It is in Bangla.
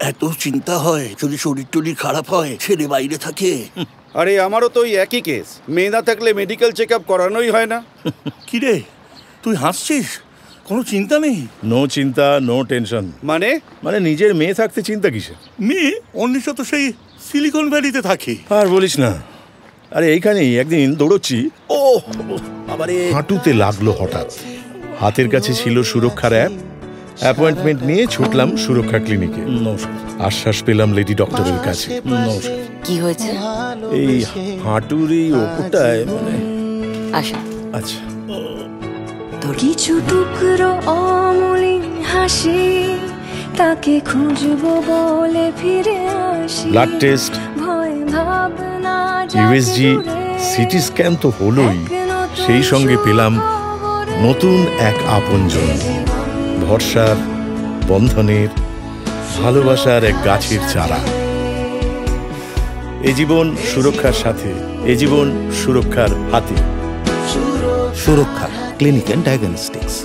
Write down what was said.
এত চিন্তা হয় যদি শরীর টরীর খারাপ হয়, ছেলে বাইরে থাকে। আরে আমারও তো ওই একই কেস, মেয়ে না থাকলে মেডিকেল চেক আপ করানোই হয় না। কিরে তুই হাসছিস? কোনো চিন্তা নেই? নো চিন্তা, নো টেনশন। মানে নিজের মেয়ে থাকতে চিন্তা কিসের? মেয়ে অন্যের তো সেই সিলিকন ভ্যালিতে থাকে। আর বলিস না, আরে এইখানেই একদিন দৌড়চ্ছি, ও আবারে হাঁটুতে লাগলো হঠাৎ। হাতের কাছে ছিল সুরক্ষার অ্যাপয়েন্টমেন্ট নিয়ে ছুটলাম সুরক্ষা ক্লিনিকে। আশ্বাস পেলাম লেডি ডক্টরের কাছে। কি হয়েছে? এই হাঁটুর এই ওপরটায় আচ্ছা কিছু টুকরো অমলিন হাসি, তাকে খুঁজবো বলে ফিরে আসি। ব্লাড টেস্ট, ভয় ভাবনা, ইউএসজি, সিটি স্ক্যান তো হলোই, সেই সঙ্গে পেলাম নতুন এক আপনজন, ভরসার, বন্ধনের, ভালোবাসার এক গাছের চারা। এ জীবন সুরক্ষার সাথে, এ জীবন সুরক্ষার হাতে। সুরক্ষা ক্লিনিক অ্যান্ড ডায়াগনস্টিক্স।